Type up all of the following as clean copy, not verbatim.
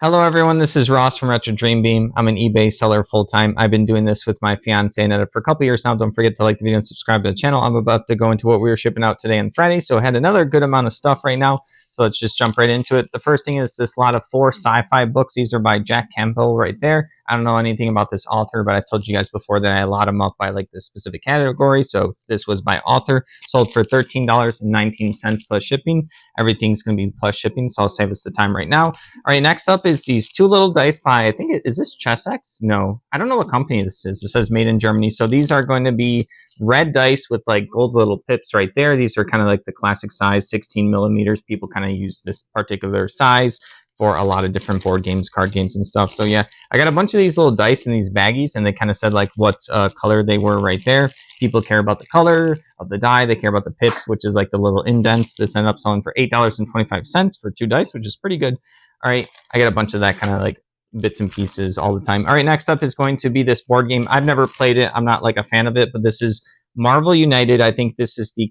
Hello, everyone. This is Ross from Retro Dream Beam. I'm an eBay seller full time. I've been doing this with my fiance Annette for a couple years now. Don't forget to like the video and subscribe to the channel. I'm about to go into what we were shipping out today on Friday. So I had another good amount of stuff right now. So let's just jump right into it. The first thing is this lot of 4 sci-fi books. These are by Jack Campbell right there. I don't know anything about this author, but I've told you guys before that I lot them up by like the specific category. So this was by author, sold for $13.19 plus shipping. Everything's going to be plus shipping, so I'll save us the time right now. All right, next up is these 2 little dice by, I think, is this Chessex? No, I don't know what company this is. It says made in Germany. So these are going to be red dice with like gold little pips right there. These are kind of like the classic size, 16 millimeters. People kind of use this particular size for a lot of different board games, card games, and stuff. So yeah, I got a bunch of these little dice in these baggies, and they kind of said like what color they were right there. People care about the color of the die. They care about the pips, which is like the little indents. This ended up selling for $8.25 for 2 dice, which is pretty good. All right, I got a bunch of that kind of like bits and pieces all the time. All right, next up is going to be this board game. I've never played it. I'm not like a fan of it, but this is Marvel United. I think this is the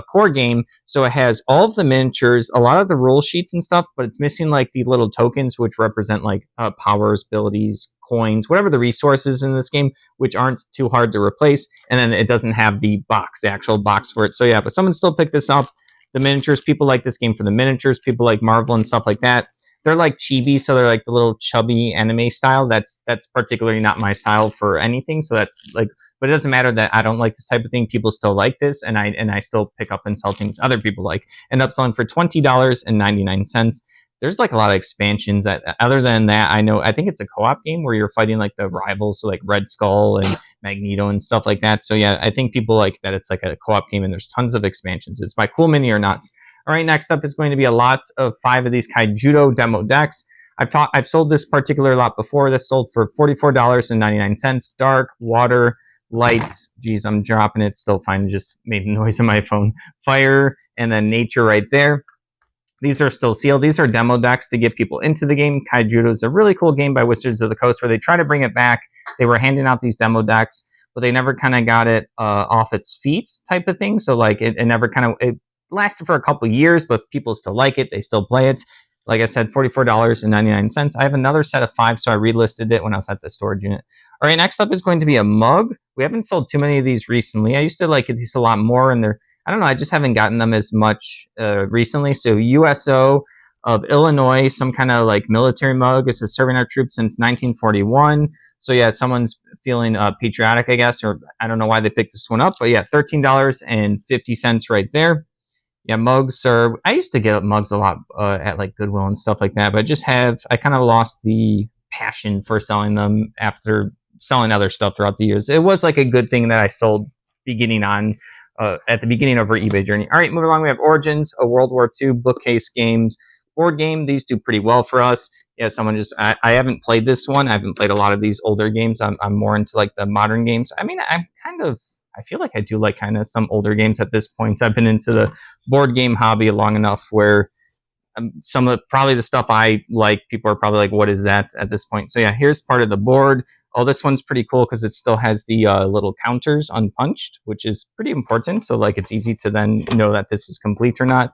core game. So it has all of the miniatures, a lot of the rule sheets and stuff, but it's missing like the little tokens, which represent like powers, abilities, coins, whatever the resources in this game, which aren't too hard to replace. And then it doesn't have the box, the actual box for it. So yeah, but someone still picked this up. The miniatures, people like this game for the miniatures. People like Marvel and stuff like that. They're like chibi, so they're like the little chubby anime style. That's particularly not my style for anything. So that's like, but it doesn't matter that I don't like this type of thing. People still like this, and I still pick up and sell things other people like. End up selling for $20.99. There's like a lot of expansions. Other than that, I think it's a co-op game where you're fighting like the rivals, so like Red Skull and Magneto and stuff like that. So yeah, I think people like that it's like a co-op game, and there's tons of expansions. It's by Cool Mini or not. All right, next up is going to be a lot of 5 of these Kaijudo demo decks. I've sold this particular lot before. This sold for $44.99. Dark, water, lights. Geez, I'm dropping it. Still fine. Just made a noise on my phone. Fire, and then nature right there. These are still sealed. These are demo decks to get people into the game. Kaijudo is a really cool game by Wizards of the Coast where they try to bring it back. They were handing out these demo decks, but they never kind of got it off its feet type of thing. So like it never kind of, it lasted for a couple years, but people still like it. They still play it. Like I said, $44.99. I have another set of 5, so I relisted it when I was at the storage unit. All right, next up is going to be a mug. We haven't sold too many of these recently. I used to like these a lot more, and I don't know, I just haven't gotten them as much recently. So USO of Illinois, some kind of like military mug. It says serving our troops since 1941. So yeah, someone's feeling patriotic, I guess, or I don't know why they picked this one up, but yeah, $13.50 right there. Yeah, mugs are. I used to get mugs a lot at like Goodwill and stuff like that, but I kind of lost the passion for selling them after selling other stuff throughout the years. It was like a good thing that I sold beginning on at the beginning of our eBay journey. All right, moving along, we have Origins, a World War II bookcase games board game. These do pretty well for us. Yeah, I haven't played this one. I haven't played a lot of these older games. I'm more into like the modern games. I mean, I feel like I do like kind of some older games at this point. I've been into the board game hobby long enough where some of probably the stuff I like, people are probably like, what is that at this point? So yeah, here's part of the board. Oh, this one's pretty cool because it still has the little counters unpunched, which is pretty important. So like it's easy to then know that this is complete or not.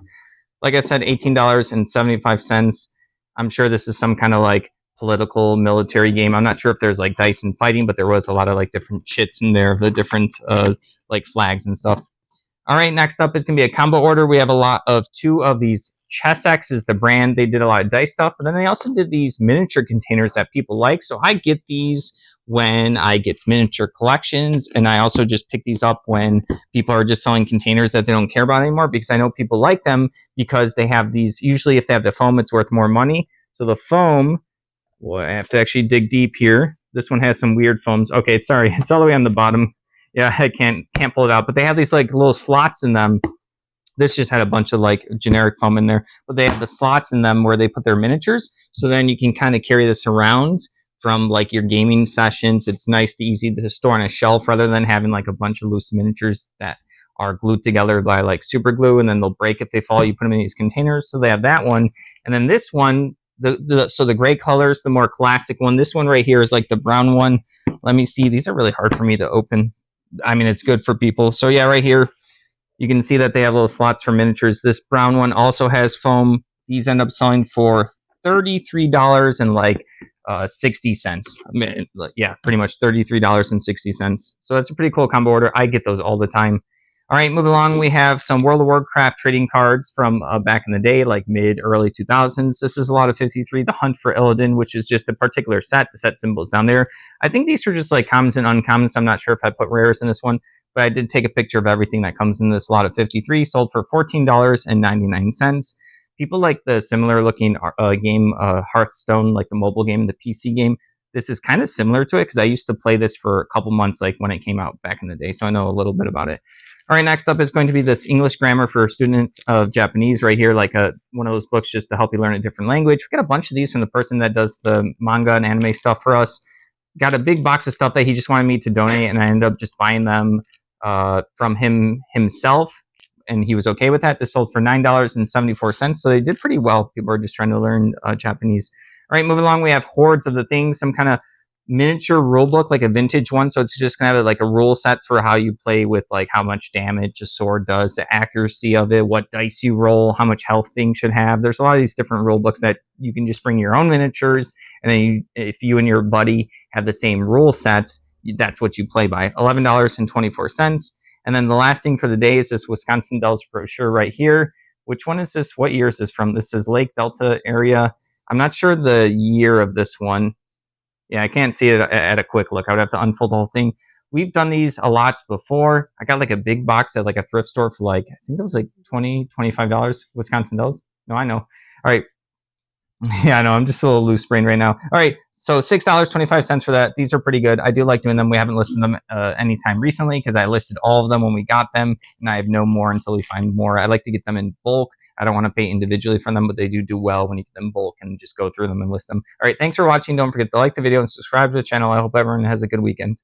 Like I said, $18.75. I'm sure this is some kind of like political military game. I'm not sure if there's like dice and fighting, but there was a lot of like different shits in there of the different like flags and stuff. All right, next up is going to be a combo order. We have a lot of 2 of these. Chessex is the brand. They did a lot of dice stuff, but then they also did these miniature containers that people like. So I get these when I get miniature collections, and I also just pick these up when people are just selling containers that they don't care about anymore, because I know people like them because they have these. Usually if they have the foam, it's worth more money. So the foam, well, I have to actually dig deep here. This one has some weird foams. Okay, sorry, it's all the way on the bottom. Yeah, I can't pull it out, but they have these like little slots in them. This just had a bunch of like generic foam in there, but they have the slots in them where they put their miniatures. So then you can kind of carry this around from like your gaming sessions. It's nice to easy to store on a shelf rather than having like a bunch of loose miniatures that are glued together by like super glue, and then they'll break if they fall. You put them in these containers. So they have that one. And then this one, so the gray color is the more classic one. This one right here is like the brown one. Let me see. These are really hard for me to open. I mean, it's good for people. So yeah, right here, you can see that they have little slots for miniatures. This brown one also has foam. These end up selling for $33 and like 60 cents. Yeah, pretty much $33.60. So that's a pretty cool combo order. I get those all the time. All right, moving along, we have some World of Warcraft trading cards from back in the day, like mid-early 2000s. This is a lot of 53, the Hunt for Illidan, which is just a particular set. The set symbol's down there. I think these are just like commons and uncommons, so I'm not sure if I put rares in this one, but I did take a picture of everything that comes in this lot of 53, sold for $14.99. People like the similar looking game, Hearthstone, like the mobile game, the PC game. This is kind of similar to it because I used to play this for a couple months, like when it came out back in the day, so I know a little bit about it. All right, next up is going to be this English grammar for students of Japanese right here, like one of those books just to help you learn a different language. We got a bunch of these from the person that does the manga and anime stuff for us. Got a big box of stuff that he just wanted me to donate, and I ended up just buying them from himself, and he was okay with that. This sold for $9.74, so they did pretty well. People are just trying to learn Japanese. All right, moving along, we have Hordes of the Things, some kind of miniature rule book, like a vintage one. So it's just kind of like a rule set for how you play with like how much damage a sword does, the accuracy of it, what dice you roll, how much health things should have. There's a lot of these different rule books that you can just bring your own miniatures. And then if you and your buddy have the same rule sets, that's what you play by. $11.24. And then the last thing for the day is this Wisconsin Dells brochure right here. Which one is this? What year is this from? This is Lake Delta area. I'm not sure the year of this one. Yeah, I can't see it at a quick look. I would have to unfold the whole thing. We've done these a lot before. I got like a big box at like a thrift store for like, I think it was like $20, $25, Wisconsin Dells. No, I know. All right. Yeah, I know. I'm just a little loose brain right now. All right. So $6.25 for that. These are pretty good. I do like doing them. We haven't listed them anytime recently because I listed all of them when we got them, and I have no more until we find more. I like to get them in bulk. I don't want to pay individually for them, but they do well when you get them in bulk and just go through them and list them. All right. Thanks for watching. Don't forget to like the video and subscribe to the channel. I hope everyone has a good weekend.